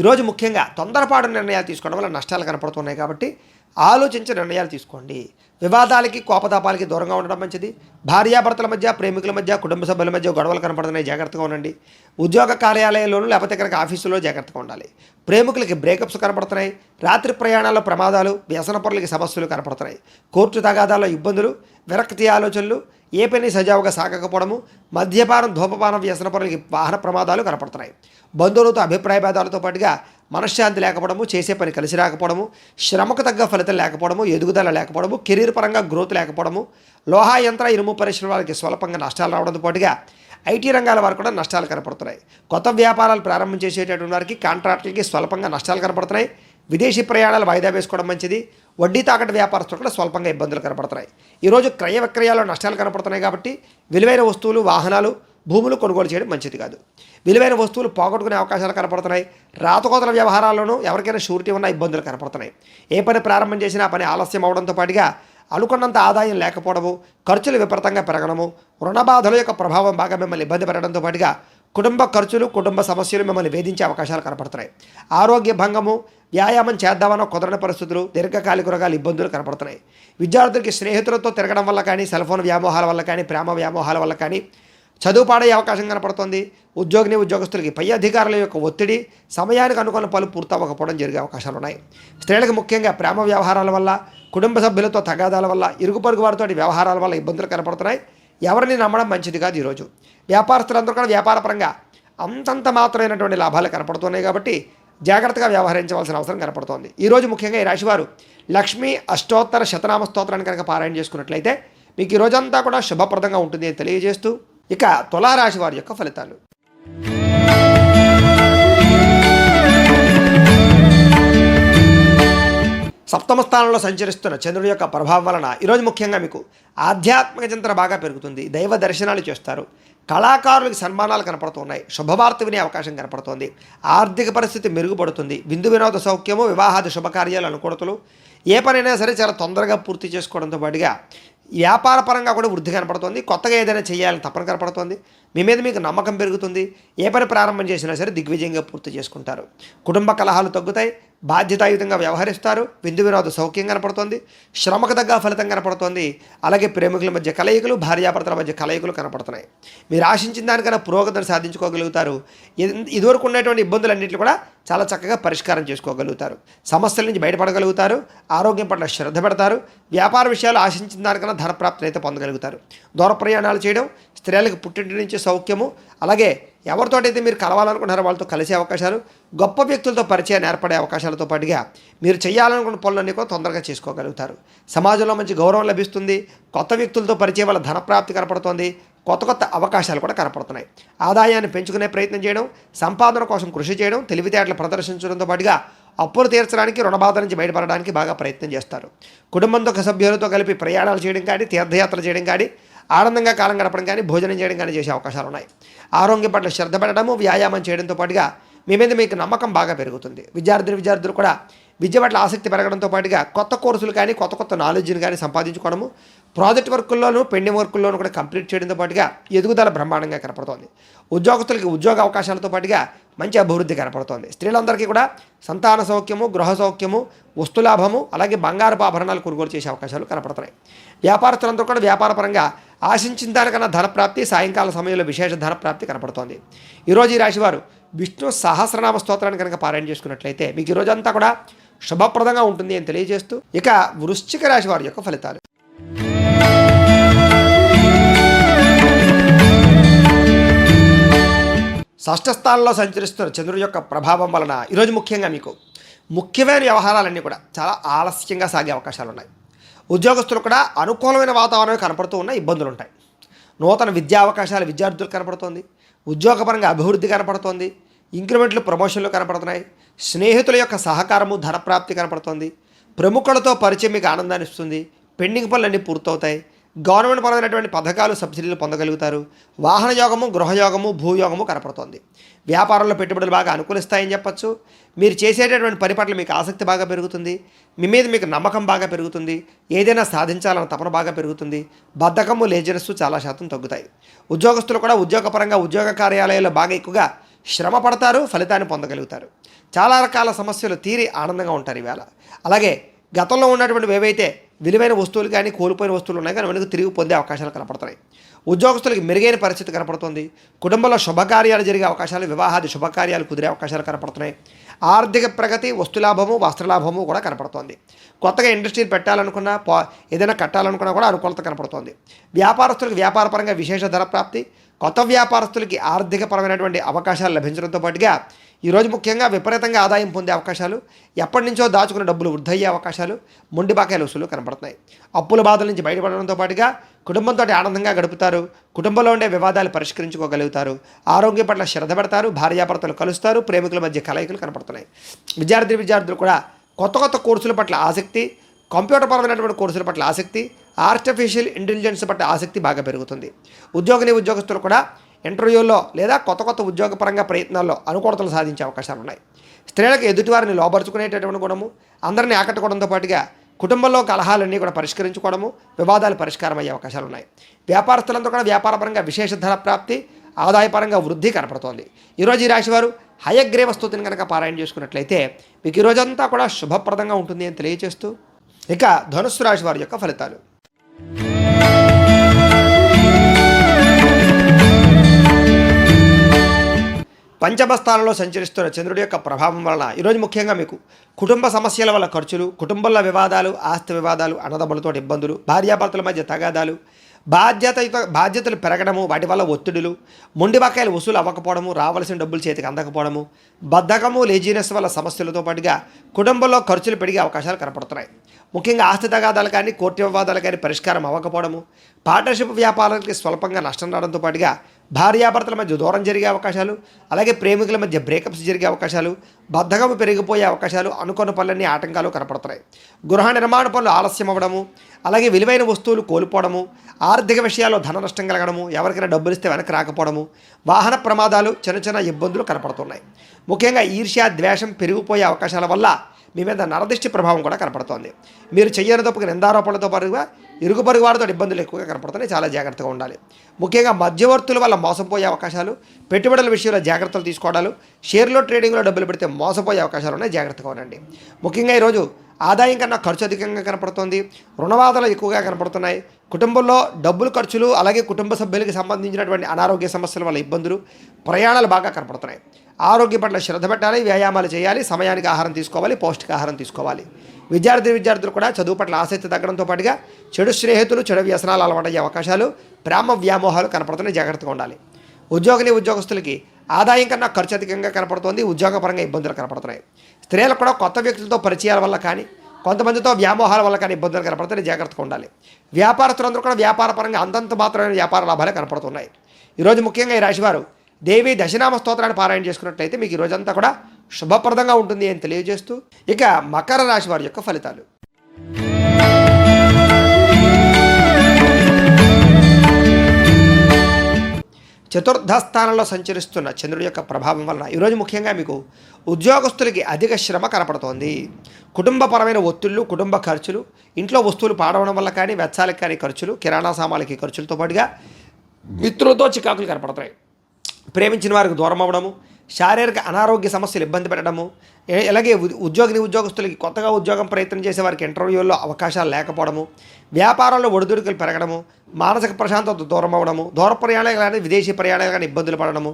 ఈరోజు ముఖ్యంగా తొందరపాటు నిర్ణయాలు తీసుకోవడం వల్ల నష్టాలు కనపడుతున్నాయి. కాబట్టి ఆలోచించి నిర్ణయాలు తీసుకోండి. వివాదాలకి, కోపతాపాలకి దూరంగా ఉండడం మంచిది. భార్యాభర్తల మధ్య, ప్రేమికుల మధ్య, కుటుంబ సభ్యుల మధ్య గొడవలు కనపడుతున్నాయి. జాగ్రత్తగా ఉండండి. ఉద్యోగ కార్యాలయంలోనూ లేకపోతే కనుక ఆఫీసులో జాగ్రత్తగా ఉండాలి. ప్రేమికులకి బ్రేకప్స్ కనపడుతున్నాయి. రాత్రి ప్రయాణాల్లో ప్రమాదాలు, వ్యసన పరులకి సమస్యలు కనపడుతున్నాయి. కోర్టు తగాదాల్లో ఇబ్బందులు, విరక్తి ఆలోచనలు, ఏ పని సజావుగా సాగకపోవడము, మద్యపానం, ధూమపానం, వ్యసన పరులకి వాహన ప్రమాదాలు కనపడుతున్నాయి. బంధువులతో అభిప్రాయ భేదాలతో పాటుగా మనశ్శాంతి లేకపోవడము, చేసే పని కలిసి రాకపోవడము, శ్రమకు తగ్గ ఫలితం లేకపోవడము, ఎదుగుదల లేకపోవడము, కెరీర్ పరంగా గ్రోత్ లేకపోవడము, లోహా యంత్ర, ఇనుము పరిశ్రమ వారికి స్వల్పంగా నష్టాలు రావడంతో పాటుగా ఐటీ రంగాల వారు కూడా నష్టాలు కనపడుతున్నాయి. కొత్త వ్యాపారాలు ప్రారంభం చేసేటటువంటి వారికి, కాంట్రాక్టులకి స్వల్పంగా నష్టాలు కనపడుతున్నాయి. విదేశీ ప్రయాణాలు వాయిదా వేసుకోవడం మంచిది. వడ్డీ తాకట్టు వ్యాపారస్తులు కూడా స్వల్పంగా ఇబ్బందులు కనపడుతున్నాయి. ఈరోజు క్రయ విక్రయాల్లో నష్టాలు కనపడుతున్నాయి. కాబట్టి విలువైన వస్తువులు, వాహనాలు, భూములు కొనుగోలు చేయడం మంచిది కాదు. విలువైన వస్తువులు పోగొట్టుకునే అవకాశాలు కనపడుతున్నాయి. రాతకోతల వ్యవహారాల్లోనూ ఎవరికైనా షూరిటీ ఉన్న ఇబ్బందులు కనపడుతున్నాయి. ఏ పని ప్రారంభం చేసినా ఆ పని ఆలస్యం అవడంతో పాటుగా అనుకున్నంత ఆదాయం లేకపోవడము, ఖర్చులు విపరీతంగా పెరగడము, రుణ బాధల యొక్క ప్రభావం బాగా మిమ్మల్ని ఇబ్బంది పెట్టడంతో పాటుగా కుటుంబ ఖర్చులు, కుటుంబ సమస్యలు మిమ్మల్ని వేధించే అవకాశాలు కనపడుతున్నాయి. ఆరోగ్య భంగము, వ్యాయామం చేద్దామన్న కుదరని పరిస్థితులు, దీర్ఘకాలిక రోగాలు, ఇబ్బందులు కనపడుతున్నాయి. విద్యార్థులకి స్నేహితులతో తిరగడం వల్ల కానీ, సెల్ ఫోన్ వ్యామోహాల వల్ల కానీ, ప్రేమ వ్యామోహాల వల్ల కానీ చదువు పాడయ్యే అవకాశం కనపడుతుంది. ఉద్యోగస్తులకి పై అధికారుల యొక్క ఒత్తిడి, సమయానికి అనుకున్న పనులు పూర్తవ్వకపోవడం జరిగే అవకాశాలు ఉన్నాయి. స్త్రీలకు ముఖ్యంగా ప్రేమ వ్యవహారాల వల్ల, కుటుంబ సభ్యులతో తగాదాల వల్ల, ఇరుగు పొరుగు వారితో వ్యవహారాల వల్ల ఇబ్బందులు కనపడుతున్నాయి. ఎవరిని నమ్మడం మంచిది కాదు. ఈరోజు వ్యాపారస్తులందరూ కూడా వ్యాపారపరంగా అంతంత మాత్రమైనటువంటి లాభాలు కనపడుతున్నాయి. కాబట్టి జాగ్రత్తగా వ్యవహరించవలసిన అవసరం కనపడుతోంది. ఈరోజు ముఖ్యంగా ఈ రాశివారు లక్ష్మీ అష్టోత్తర శతనామ స్తోత్రాన్ని కనుక పారాయణ చేసుకున్నట్లయితే మీకు ఈ రోజంతా కూడా శుభప్రదంగా ఉంటుంది అని తెలియజేస్తూ, ఇక తులారాశి వారి యొక్క ఫలితాలు. సప్తమ స్థానంలో సంచరిస్తున్న చంద్రుడి యొక్క ప్రభావం వలన ఈరోజు ముఖ్యంగా మీకు ఆధ్యాత్మిక చింతన బాగా పెరుగుతుంది. దైవ దర్శనాలు చేస్తారు. కళాకారులకు సన్మానాలు కనపడుతున్నాయి. శుభవార్త వినే అవకాశం కనపడుతోంది. ఆర్థిక పరిస్థితి మెరుగుపడుతుంది. విందు వినోద సౌఖ్యము, వివాహాది శుభకార్యాలు, అనుకూలతలు, ఏ పనైనా సరే చాలా తొందరగా పూర్తి చేసుకోవడంతో పాటుగా వ్యాపార పరంగా కూడా వృద్ధి కనపడుతుంది. కొత్తగా ఏదైనా చేయాలని తపన కనపడుతుంది. మీ మీద మీకు నమ్మకం పెరుగుతుంది. ఏ పని ప్రారంభం చేసినా సరే దిగ్విజయంగా పూర్తి చేసుకుంటారు. కుటుంబ కలహాలు తగ్గుతాయి. బాధ్యతాయుతంగా వ్యవహరిస్తారు. విందు వినోద సౌఖ్యం కనపడుతుంది. శ్రమకు తగ్గ ఫలితం కనపడుతుంది. అలాగే ప్రేమికుల మధ్య కలయికలు, భార్యాభర్తల మధ్య కలయికలు కనపడుతున్నాయి. మీరు ఆశించిన దానికన్నా పురోగతిని సాధించుకోగలుగుతారు. ఇదివరకు ఉన్నటువంటి ఇబ్బందులన్నింటినీ కూడా చాలా చక్కగా పరిష్కారం చేసుకోగలుగుతారు. సమస్యల నుంచి బయటపడగలుగుతారు. ఆరోగ్యం పట్ల శ్రద్ధ పెడతారు. వ్యాపార విషయాలు ఆశించిన దానికన్నా ధనప్రాప్తిని అయితే పొందగలుగుతారు. దూర ప్రయాణాలు చేయడం, స్త్రీలకు పుట్టింటి నుంచి సౌఖ్యము, అలాగే ఎవరితోటైతే మీరు కలవాలనుకుంటున్నారో వాళ్ళతో కలిసే అవకాశాలు, గొప్ప వ్యక్తులతో పరిచయాన్ని ఏర్పడే అవకాశాలతో పాటుగా మీరు చేయాలనుకున్న పనులన్నీ కూడా తొందరగా చేసుకోగలుగుతారు. సమాజంలో మంచి గౌరవం లభిస్తుంది. కొత్త వ్యక్తులతో పరిచయం వల్ల ధనప్రాప్తి కనపడుతోంది. కొత్త కొత్త అవకాశాలు కూడా కనపడుతున్నాయి. ఆదాయాన్ని పెంచుకునే ప్రయత్నం చేయడం, సంపాదన కోసం కృషి చేయడం, తెలివితేటలు ప్రదర్శించడంతో పాటుగా అప్పులు తీర్చడానికి, రుణబాధ నుంచి బయటపడడానికి బాగా ప్రయత్నం చేస్తారు. కుటుంబంతో సభ్యులతో కలిపి ప్రయాణాలు చేయడం కానీ, తీర్థయాత్ర చేయడం కానీ, ఆనందంగా కాలం గడపడం కానీ, భోజనం చేయడం కానీ చేసే అవకాశాలు ఉన్నాయి. ఆరోగ్యం పట్ల శ్రద్ధ పెట్టడము, వ్యాయామం చేయడంతో పాటుగా మీ మీద మీకు నమ్మకం బాగా పెరుగుతుంది. విద్యార్థులు కూడా విద్య పట్ల ఆసక్తి పెరగడంతో పాటుగా కొత్త కోర్సులు కానీ, కొత్త కొత్త నాలెడ్జ్ని కానీ సంపాదించుకోవడము, ప్రాజెక్ట్ వర్కుల్లోనూ, పెండింగ్ వర్కుల్లోనూ కూడా కంప్లీట్ చేయడంతో పాటుగా ఎదుగుదల బ్రహ్మాండంగా కనపడుతోంది. ఉద్యోగస్తులకి ఉద్యోగ అవకాశాలతో పాటుగా మంచి అభివృద్ధి కనపడుతోంది. స్త్రీలందరికీ కూడా సంతాన సౌఖ్యము, గృహ సౌఖ్యము, వస్తులాభము, అలాగే బంగారపు ఆభరణాలు కొనుగోలు చేసే అవకాశాలు కనపడుతున్నాయి. వ్యాపారస్తులందరూ కూడా వ్యాపారపరంగా ఆశించిన దానికన్నా ధనప్రాప్తి, సాయంకాల సమయంలో విశేష ధనప్రాప్తి కనపడుతోంది. ఈరోజు ఈ రాశివారు విష్ణు సహస్రనామ స్తోత్రాన్ని కనుక పారాయణ చేసుకున్నట్లయితే మీకు ఈ రోజంతా కూడా శుభప్రదంగా ఉంటుంది అని తెలియజేస్తూ, ఇక వృశ్చిక రాశి వారి యొక్క ఫలితాలు. షష్ఠ స్థానంలో సంచరిస్తున్న చంద్రుడి యొక్క ప్రభావం వలన ఈరోజు ముఖ్యంగా మీకు ముఖ్యమైన వ్యవహారాలన్నీ కూడా చాలా ఆలస్యంగా సాగే అవకాశాలు ఉన్నాయి. ఉద్యోగస్తులు కూడా అనుకూలమైన వాతావరణం కనపడుతూ ఉన్న ఇబ్బందులు ఉంటాయి. నూతన విద్యా అవకాశాలు విద్యార్థులకు కనపడుతోంది. ఉద్యోగపరంగా అభివృద్ధి కనపడుతోంది. ఇంక్రిమెంట్లు, ప్రమోషన్లు కనపడుతున్నాయి. స్నేహితుల యొక్క సహకారము, ధనప్రాప్తి కనపడుతోంది. ప్రముఖులతో పరిచయం మీకు ఆనందాన్ని ఇస్తుంది. పెండింగ్ పనులన్నీ పూర్తవుతాయి. గవర్నమెంట్ పరమైనటువంటి పథకాలు, సబ్సిడీలు పొందగలుగుతారు. వాహన యోగము, గృహయోగము, భూయోగము కనపడుతోంది. వ్యాపారంలో పెట్టుబడులు బాగా అనుకూలిస్తాయని చెప్పచ్చు. మీరు చేసేటటువంటి పని పట్ల మీకు ఆసక్తి బాగా పెరుగుతుంది. మీ మీద మీకు నమ్మకం బాగా పెరుగుతుంది. ఏదైనా సాధించాలన్న తపన బాగా పెరుగుతుంది. బద్ధకము, లేజినెస్ చాలా శాతం తగ్గుతాయి. ఉద్యోగస్తులు కూడా ఉద్యోగపరంగా ఉద్యోగ కార్యాలయాల్లో బాగా ఎక్కువగా శ్రమ పడతారు. ఫలితాన్ని పొందగలుగుతారు. చాలా రకాల సమస్యలు తీరి ఆనందంగా ఉంటారు ఈవేళ. అలాగే గతంలో ఉన్నటువంటి ఏవైతే విలువైన వస్తువులు కానీ, కోల్పోయిన వస్తువులు ఉన్నాయి కానీ వెనుక తిరిగి పొందే అవకాశాలు కనపడుతున్నాయి. ఉద్యోగస్తులకు మెరుగైన పరిస్థితి కనపడుతుంది. కుటుంబంలో శుభకార్యాలు జరిగే అవకాశాలు, వివాహాది శుభకార్యాలు కుదిరే అవకాశాలు కనపడుతున్నాయి. ఆర్థిక ప్రగతి, వస్తులాభము, వస్త్రలాభము కూడా కనపడుతోంది. కొత్తగా ఇండస్ట్రీలు పెట్టాలనుకున్నా, ఏదైనా కట్టాలనుకున్నా కూడా అనుకూలత కనపడుతోంది. వ్యాపారస్తులకు వ్యాపారపరంగా విశేష ధనప్రాప్తి, కొత్త వ్యాపారస్తులకి ఆర్థికపరమైనటువంటి అవకాశాలు లభించడంతో పాటుగా ఈరోజు ముఖ్యంగా విపరీతంగా ఆదాయం పొందే అవకాశాలు, ఎప్పటి నుంచో దాచుకున్న డబ్బులు వృద్ధి అయ్యే అవకాశాలు, మొండి బాకాయల వసూలు కనపడుతున్నాయి. అప్పుల బాధల నుంచి బయటపడడంతో పాటుగా కుటుంబంతో ఆనందంగా గడుపుతారు. కుటుంబంలో ఉండే వివాదాలు పరిష్కరించుకోగలుగుతారు. ఆరోగ్యం పట్ల శ్రద్ధ పెడతారు. భార్యాభర్తలు కలుస్తారు. ప్రేమికుల మధ్య కలయికలు కనపడుతున్నాయి. విద్యార్థులు కూడా కొత్త కొత్త కోర్సుల పట్ల ఆసక్తి, కంప్యూటర్ పరమైనటువంటి కోర్సుల పట్ల ఆసక్తి, ఆర్టిఫిషియల్ ఇంటెలిజెన్స్ పట్ల ఆసక్తి బాగా పెరుగుతుంది. ఉద్యోగస్తులు కూడా ఇంటర్వ్యూల్లో లేదా కొత్త కొత్త ఉద్యోగపరంగా ప్రయత్నాల్లో అనుకూలతలు సాధించే అవకాశాలు ఉన్నాయి. స్త్రీలకు ఎదుటివారిని లోపరుచుకునేటటువంటి గుణము, అందరినీ ఆకట్టుకోవడంతో పాటుగా కుటుంబంలో కలహాలన్నీ కూడా పరిష్కరించుకోవడము, వివాదాలు పరిష్కారం అయ్యే అవకాశాలు ఉన్నాయి. వ్యాపారస్తులంతా కూడా వ్యాపారపరంగా విశేష ధన ప్రాప్తి, ఆదాయపరంగా వృద్ధి కనపడుతోంది. ఈరోజు ఈ రాశివారు హయగ్రీవ స్తుతిని కనుక పారాయణ చేసుకున్నట్లయితే మీకు ఈ రోజంతా కూడా శుభప్రదంగా ఉంటుంది అని తెలియజేస్తూ, ఇక ధనుస్సు రాశి వారి యొక్క ఫలితాలు. పంచమ స్థానంలో సంచరిస్తున్న చంద్రుడి యొక్క ప్రభావం వలన ఈరోజు ముఖ్యంగా మీకు కుటుంబ సమస్యల వల్ల ఖర్చులు, కుటుంబంలో వివాదాలు, ఆస్తి వివాదాలు, అన్నదమ్ములతో ఇబ్బందులు, భార్యాభర్తల మధ్య తగాదాలు, బాధ్యతలు పెరగడము, వాటి వల్ల ఒత్తిడులు, మొండి బకాయిలు వసూలు అవ్వకపోవడము, రావాల్సిన డబ్బులు చేతికి అందకపోవడము, బద్ధకము, లేజీనెస్ వల్ల సమస్యలతో పాటుగా కుటుంబంలో ఖర్చులు పెరిగే అవకాశాలు కనపడుతున్నాయి. ముఖ్యంగా ఆస్తి తగాదాలు కానీ, కోర్టు వివాదాలు కానీ పరిష్కారం అవ్వకపోవడము, పార్ట్నర్షిప్ వ్యాపారాలకి స్వల్పంగా నష్టం రావడంతో పాటుగా భార్యాభర్తల మధ్య దూరం జరిగే అవకాశాలు, అలాగే ప్రేమికుల మధ్య బ్రేకప్స్ జరిగే అవకాశాలు, బద్ధకము పెరిగిపోయే అవకాశాలు, అనుకున్న పనులన్నీ ఆటంకాలు కనపడుతున్నాయి. గృహ నిర్మాణ పనులు ఆలస్యం అవ్వడము, అలాగే విలువైన వస్తువులు కోల్పోవడము, ఆర్థిక విషయాల్లో ధన నష్టం కలగడము, ఎవరికైనా డబ్బులు ఇస్తే వెనక్కి రాకపోవడము, వాహన ప్రమాదాలు, చిన్న చిన్న ఇబ్బందులు కనపడుతున్నాయి. ముఖ్యంగా ఈర్ష్య, ద్వేషం పెరిగిపోయే అవకాశాల వల్ల మీ మీద నరదిష్టి ప్రభావం కూడా కనపడుతోంది. మీరు చెయ్యని తప్పుకు నిందారోపణలతో పాటుగా ఇరుగు పొరుగు వారితో ఇబ్బందులు ఎక్కువగా కనపడుతున్నాయి. చాలా జాగ్రత్తగా ఉండాలి. ముఖ్యంగా మధ్యవర్తుల వల్ల మోసపోయే అవకాశాలు, పెట్టుబడుల విషయంలో జాగ్రత్తలు తీసుకోవడాలు, షేర్లో ట్రేడింగ్లో డబ్బులు పెడితే మోసపోయే అవకాశాలు ఉన్నాయి. జాగ్రత్తగా ఉండండి. ముఖ్యంగా ఈరోజు ఆదాయం కన్నా ఖర్చు అధికంగా కనపడుతోంది. రుణబాధలు ఎక్కువగా కనపడుతున్నాయి. కుటుంబంలో డబ్బులు ఖర్చులు, అలాగే కుటుంబ సభ్యులకి సంబంధించినటువంటి అనారోగ్య సమస్యల వల్ల ఇబ్బందులు, ప్రయాణాలు బాగా కనపడుతున్నాయి. ఆరోగ్యం పట్ల శ్రద్ధ పెట్టాలి, వ్యాయామాలు చేయాలి, సమయానికి ఆహారం తీసుకోవాలి, పౌష్టికాహారం తీసుకోవాలి. విద్యార్థులు కూడా చదువు పట్ల ఆసక్తి తగ్గడంతో పాటుగా చెడు స్నేహితులు, చెడు వ్యసనాలు అలవాటయ్యే అవకాశాలు, ప్రేమ వ్యామోహాలు కనపడుతున్నాయి. జాగ్రత్తగా ఉండాలి. ఉద్యోగస్తులకి ఆదాయం కన్నా ఖర్చు అధికంగా కనపడుతోంది. ఉద్యోగపరంగా ఇబ్బందులు కనపడుతున్నాయి. స్త్రీలకు కూడా కొత్త వ్యక్తులతో పరిచయాల వల్ల కానీ, కొంతమందితో వ్యామోహాల వల్ల కానీ ఇబ్బందులు కనపడుతున్నాయి. జాగ్రత్తగా ఉండాలి. వ్యాపారస్తులందరూ కూడా వ్యాపారపరంగా అంతంత మాత్రమే వ్యాపార లాభాలే కనపడుతున్నాయి. ఈరోజు ముఖ్యంగా ఈ రాశివారు దేవి దశనామ స్తోత్రాన్ని పారాయణ చేసుకున్నట్లయితే మీకు ఈ రోజంతా కూడా శుభప్రదంగా ఉంటుంది అని తెలియజేస్తూ, ఇక మకర రాశి వారి యొక్క ఫలితాలు. చతుర్థ స్థానంలో సంచరిస్తున్న చంద్రుడి యొక్క ప్రభావం వలన ఈరోజు ముఖ్యంగా మీకు ఉద్యోగస్తులకి అధిక శ్రమ కనపడుతోంది. కుటుంబపరమైన ఒత్తిళ్లు, కుటుంబ ఖర్చులు, ఇంట్లో వస్తువులు పాడవడం వల్ల కానీ, వెచ్చాలకు కానీ ఖర్చులు, కిరాణా సామాన్లకి ఖర్చులతో పాటుగా మిత్రులతో చికాకులు కనపడతాయి. ప్రేమించిన వారికి దూరం అవ్వడము, శారీరక అనారోగ్య సమస్యలు ఇబ్బంది పెట్టడము, అలాగే ఉద్యోగస్తులకి కొత్తగా ఉద్యోగం ప్రయత్నం చేసే వారికి ఇంటర్వ్యూల్లో అవకాశాలు లేకపోవడము, వ్యాపారంలో ఒడిదుడుకులు పెరగడము, మానసిక ప్రశాంతత దూరం అవ్వడము, దూర ప్రయాణాలు కానీ విదేశీ ప్రయాణాలు కానీ ఇబ్బందులు పడడము,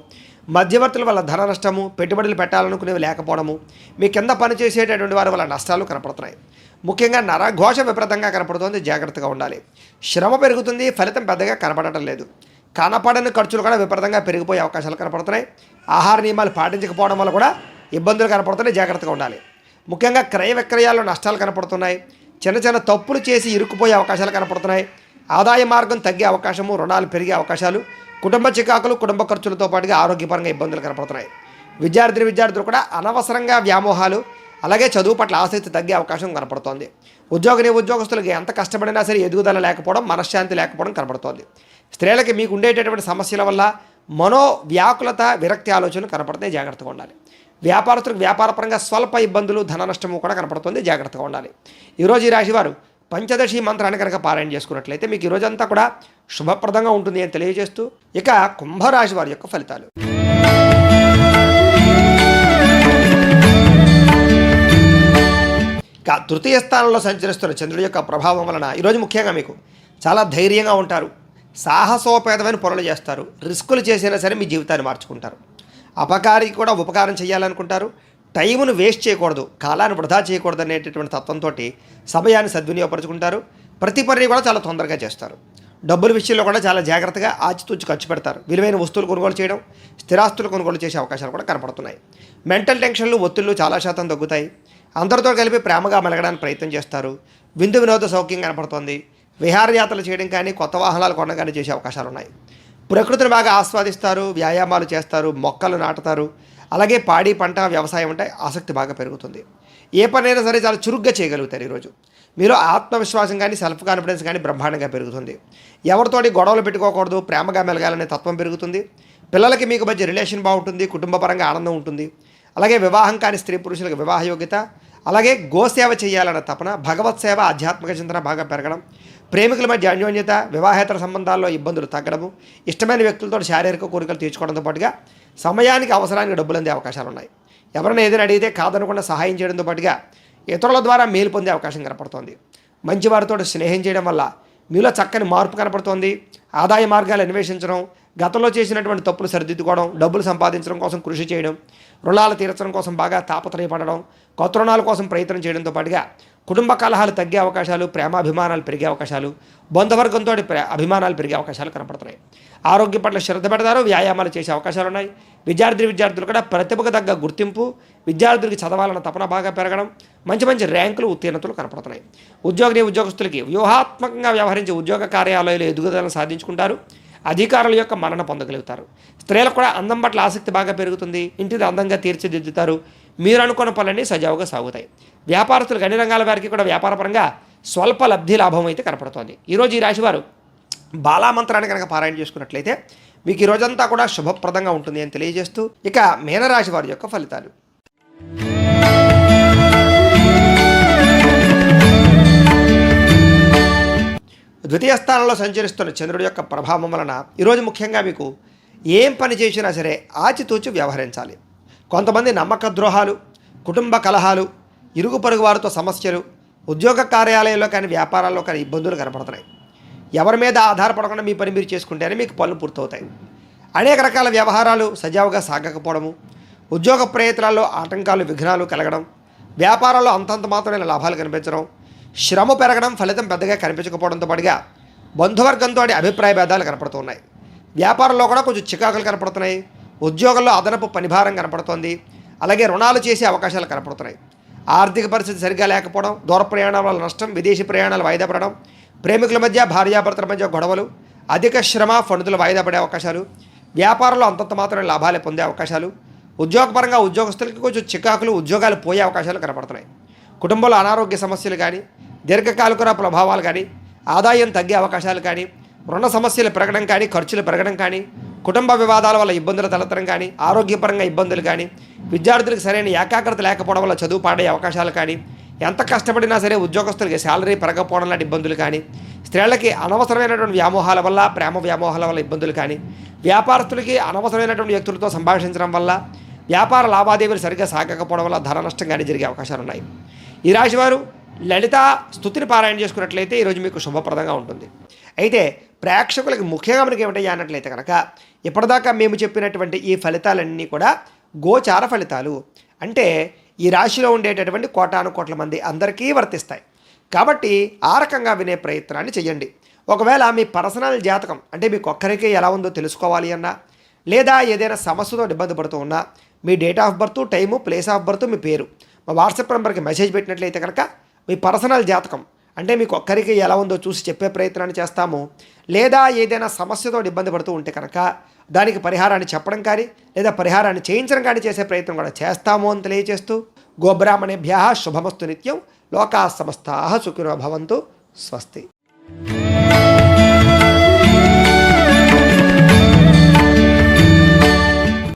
మధ్యవర్తుల వల్ల ధన నష్టము, పెట్టుబడులు పెట్టాలనుకునేవి లేకపోవడము, మీ కింద పనిచేసేటటువంటి వారి వల్ల నష్టాలు కనపడుతున్నాయి. ముఖ్యంగా నరఘోష విపరీతంగా కనపడుతుంది. జాగ్రత్తగా ఉండాలి. శ్రమ పెరుగుతుంది, ఫలితం పెద్దగా కనపడటం లేదు. కనపడని ఖర్చులు కూడా విపరీతంగా పెరిగిపోయే అవకాశాలు కనపడుతున్నాయి. ఆహార నియమాలు పాటించకపోవడం వల్ల కూడా ఇబ్బందులు కనపడుతున్నాయి. జాగ్రత్తగా ఉండాలి. ముఖ్యంగా క్రయ విక్రయాల్లో నష్టాలు కనపడుతున్నాయి. చిన్న చిన్న తప్పులు చేసి ఇరుక్కుపోయే అవకాశాలు కనపడుతున్నాయి. ఆదాయ మార్గం తగ్గే అవకాశము, రుణాలు పెరిగే అవకాశాలు, కుటుంబ చికాకులు, కుటుంబ ఖర్చులతో పాటుగా ఆరోగ్యపరంగా ఇబ్బందులు కనపడుతున్నాయి. విద్యార్థులు కూడా అనవసరంగా వ్యామోహాలు, అలాగే చదువు పట్ల ఆసక్తి తగ్గే అవకాశం కనపడుతోంది. ఉద్యోగస్తులకి ఎంత కష్టపడినా సరే ఎదుగుదల లేకపోవడం, మనశ్శాంతి లేకపోవడం కనపడుతోంది. స్త్రీలకి మీకు ఉండేటటువంటి సమస్యల వల్ల మనోవ్యాకులత, విరక్తి ఆలోచనలు కనపడుతున్నాయి. జాగ్రత్తగా ఉండాలి. వ్యాపారస్తులకు వ్యాపారపరంగా స్వల్ప ఇబ్బందులు, ధన నష్టము కూడా కనపడుతుంది. జాగ్రత్తగా ఉండాలి. ఈరోజు ఈ రాశివారు పంచదశి మంత్రాన్ని కనుక పారాయణ చేసుకున్నట్లయితే మీకు ఈ రోజంతా కూడా శుభప్రదంగా ఉంటుంది అని తెలియజేస్తూ, ఇక కుంభరాశి వారి యొక్క ఫలితాలు. ఇక తృతీయ స్థానంలో సంచరిస్తున్న చంద్రుడి యొక్క ప్రభావం వలన ఈరోజు ముఖ్యంగా మీకు చాలా ధైర్యంగా ఉంటారు. సాహసోపేతమైన పనులు చేస్తారు. రిస్కులు చేసినా సరే మీ జీవితాన్ని మార్చుకుంటారు. అపకారికి కూడా ఉపకారం చేయాలనుకుంటారు. టైమును వేస్ట్ చేయకూడదు, కాలాన్ని వృధా చేయకూడదు అనేటటువంటి తత్వంతో సమయాన్ని సద్వినియోగపరుచుకుంటారు. ప్రతి పనిని కూడా చాలా తొందరగా చేస్తారు. డబ్బుల విషయంలో కూడా చాలా జాగ్రత్తగా ఆచితూచి ఖర్చు పెడతారు. విలువైన వస్తువులు కొనుగోలు చేయడం, స్థిరాస్తులు కొనుగోలు చేసే అవకాశాలు కూడా కనపడుతున్నాయి. మెంటల్ టెన్షన్లు, ఒత్తిళ్లు చాలా శాతం తగ్గుతాయి. అందరితో కలిపి ప్రేమగా మెలగడానికి ప్రయత్నం చేస్తారు. విందు వినోద సౌఖ్యం కనపడుతోంది. విహారయాత్రలు చేయడం కానీ, కొత్త వాహనాలు కొనడం కానీ చేసే అవకాశాలు ఉన్నాయి. ప్రకృతిని బాగా ఆస్వాదిస్తారు. వ్యాయామాలు చేస్తారు, మొక్కలు నాటుతారు. అలాగే పాడి పంట వ్యవసాయం అంటే ఆసక్తి బాగా పెరుగుతుంది. ఏ పనైనా సరే చాలా చురుగ్గా చేయగలుగుతారు. ఈరోజు మీలో ఆత్మవిశ్వాసం కానీ, సెల్ఫ్ కాన్ఫిడెన్స్ కానీ బ్రహ్మాండంగా పెరుగుతుంది. ఎవరితోటి గొడవలు పెట్టుకోకూడదు, ప్రేమగా మెలగాలనే తత్వం పెరుగుతుంది. పిల్లలకి మీకు మధ్య రిలేషన్ బాగుంటుంది. కుటుంబపరంగా ఆనందం ఉంటుంది. అలాగే వివాహం కాని స్త్రీ పురుషులకు వివాహ యోగ్యత, అలాగే గోసేవ చేయాలన్న తపన, భగవత్ సేవ, ఆధ్యాత్మిక చింతన బాగా పెరగడం, ప్రేమికుల మధ్య అన్యోన్యత, వివాహేతర సంబంధాల్లో ఇబ్బందులు తగ్గడము, ఇష్టమైన వ్యక్తులతో శారీరక కోరికలు తీర్చుకోవడంతో పాటుగా సమయానికి అవసరానికి డబ్బులు అందే అవకాశాలు ఉన్నాయి. ఎవరైనా ఏదైనా అడిగితే కాదనకుండా సహాయం చేయడంతో పాటుగా ఇతరుల ద్వారా మేలు పొందే అవకాశం కనపడుతోంది. మంచి వారితో స్నేహం చేయడం వల్ల మీలో చక్కని మార్పు కనపడుతోంది. ఆదాయ మార్గాలు అన్వేషించడం, గతంలో చేసినటువంటి తప్పులు సరిదిద్దుకోవడం, డబ్బులు సంపాదించడం కోసం కృషి చేయడం, రుణాలు తీర్చడం కోసం బాగా తాపత్రయపడడం, కొత్త రుణాల కోసం ప్రయత్నం చేయడంతో పాటుగా కుటుంబ కలహాలు తగ్గే అవకాశాలు, ప్రేమాభిమానాలు పెరిగే అవకాశాలు, బంధువర్గంతో అభిమానాలు పెరిగే అవకాశాలు కనపడుతున్నాయి. ఆరోగ్యం పట్ల శ్రద్ధ పెడతారు. వ్యాయామాలు చేసే అవకాశాలు ఉన్నాయి. విద్యార్థులు కూడా ప్రతిభకు తగ్గ గుర్తింపు, విద్యార్థులకి చదవాలన్న తపన బాగా పెరగడం, మంచి ర్యాంకులు, ఉత్తీర్ణతలు కనపడుతున్నాయి. ఉద్యోగస్తులకి వ్యూహాత్మకంగా వ్యవహరించే ఉద్యోగ కార్యాలయాలు ఎదుగుదలను సాధించుకుంటారు. అధికారుల యొక్క మన్నన పొందగలుగుతారు. స్త్రీలకు కూడా అందం పట్ల ఆసక్తి బాగా పెరుగుతుంది. ఇంటిని అందంగా తీర్చిదిద్దుతారు. మీరు అనుకున్న పనులన్నీ సజావుగా సాగుతాయి. వ్యాపారస్తులకు అన్ని రంగాల వారికి కూడా వ్యాపారపరంగా స్వల్ప లబ్ధి లాభం అయితే కనపడుతోంది. ఈరోజు ఈ రాశివారు బాలామంత్రాన్ని కనుక పారాయణ చేసుకున్నట్లయితే మీకు ఈ రోజంతా కూడా శుభప్రదంగా ఉంటుంది అని తెలియజేస్తూ ఇక మీనరాశి వారి యొక్క ఫలితాలు. ద్వితీయ స్థానంలో సంచరిస్తున్న చంద్రుడి యొక్క ప్రభావం వలన ఈరోజు ముఖ్యంగా మీకు ఏం పని చేసినా సరే ఆచితూచి వ్యవహరించాలి. కొంతమంది నమ్మక ద్రోహాలు, కుటుంబ కలహాలు, ఇరుగు పొరుగు వారితో సమస్యలు, ఉద్యోగ కార్యాలయంలో కానీ వ్యాపారాల్లో కానీ ఇబ్బందులు కనపడుతున్నాయి. ఎవరి మీద ఆధారపడకుండా మీ పని మీరు చేసుకుంటేనే మీకు పనులు పూర్తవుతాయి. అనేక రకాల వ్యవహారాలు సజావుగా సాగకపోవడము, ఉద్యోగ ప్రయత్నాల్లో ఆటంకాలు విఘ్నాలు కలగడం, వ్యాపారాల్లో అంతంత మాత్రమైన లాభాలు కనిపించడం, శ్రమ పెరగడం, ఫలితం పెద్దగా కనిపించకపోవడంతో పాటుగా బంధువర్గంతో అభిప్రాయ భేదాలు కనపడుతున్నాయి. వ్యాపారంలో కూడా కొంచెం చికాకులు కనపడుతున్నాయి. ఉద్యోగంలో అదనపు పనిభారం కనపడుతోంది. అలాగే రుణాలు చేసే అవకాశాలు కనపడుతున్నాయి. ఆర్థిక పరిస్థితి సరిగ్గా లేకపోవడం, దూర ప్రయాణాల వల్ల నష్టం, విదేశీ ప్రయాణాలు వాయిదా పడడం, ప్రేమికుల మధ్య భార్యాభర్తల మధ్య గొడవలు, అధిక శ్రమ ఫండులు వాయిదా పడే అవకాశాలు, వ్యాపారంలో అంతంత మాత్రమే లాభాలు పొందే అవకాశాలు, ఉద్యోగపరంగా ఉద్యోగస్తులకి కొంచెం చికాకులు, ఉద్యోగాలు పోయే అవకాశాలు కనపడుతున్నాయి. కుటుంబంలో అనారోగ్య సమస్యలు కానీ, దీర్ఘకాలిక ప్రభావాలు కానీ, ఆదాయం తగ్గే అవకాశాలు కానీ, రుణ సమస్యలు పెరగడం కానీ, ఖర్చులు పెరగడం కానీ, కుటుంబ వివాదాల వల్ల ఇబ్బందులు తలెత్తడం కానీ, ఆరోగ్యపరంగా ఇబ్బందులు కానీ, విద్యార్థులకు సరైన ఏకాగ్రత లేకపోవడం వల్ల చదువు పాడే అవకాశాలు కానీ, ఎంత కష్టపడినా సరే ఉద్యోగస్తులకి శాలరీ పెరగకపోవడం లాంటి ఇబ్బందులు కానీ, స్త్రీలకి అనవసరమైనటువంటి వ్యామోహాల వల్ల, ప్రేమ వ్యామోహాల వల్ల ఇబ్బందులు కానీ, వ్యాపారస్తులకి అనవసరమైనటువంటి వ్యక్తులతో సంభాషించడం వల్ల, వ్యాపార లావాదేవీలు సరిగ్గా సాగకపోవడం వల్ల ధన నష్టం కానీ జరిగే అవకాశాలు ఉన్నాయి. ఈ రాశివారు లలిత స్తుతిని పారాయణ చేసుకున్నట్లయితే ఈరోజు మీకు శుభప్రదంగా ఉంటుంది. అయితే ప్రేక్షకులకి ముఖ్యంగా మనకి ఏమిటయ్యా అన్నట్లయితే కనుక ఇప్పటిదాకా మేము చెప్పినటువంటి ఈ ఫలితాలన్నీ కూడా గోచార ఫలితాలు. అంటే ఈ రాశిలో ఉండేటటువంటి కోటాను కోట్ల మంది అందరికీ వర్తిస్తాయి. కాబట్టి ఆ రకంగా వినే ప్రయత్నాన్ని చేయండి. ఒకవేళ మీ పర్సనల్ జాతకం అంటే మీకు ఒక్కరికి ఎలా ఉందో తెలుసుకోవాలి అన్నా, లేదా ఏదైనా సమస్యతో ఇబ్బంది పడుతూ ఉన్నా, మీ date of birth, time, place of birth, మీ పేరు మా వాట్సాప్ నెంబర్కి మెసేజ్ పెట్టినట్లయితే కనుక మీ పర్సనల్ జాతకం అంటే మీకు ఒక్కరికి ఎలా ఉందో చూసి చెప్పే ప్రయత్నాన్ని చేస్తాము. లేదా ఏదైనా సమస్యతో ఇబ్బంది పడుతూ ఉంటే కనుక దానికి పరిహారాన్ని చెప్పడం కానీ లేదా పరిహారాన్ని చేయించడం కానీ చేసే ప్రయత్నం కూడా చేస్తాము అని తెలియజేస్తూ గోబ్రాహ్మణేభ్యః శుభమస్తు నిత్యం. లోకాః సమస్తాః సుఖినో భవంతు. స్వస్తి.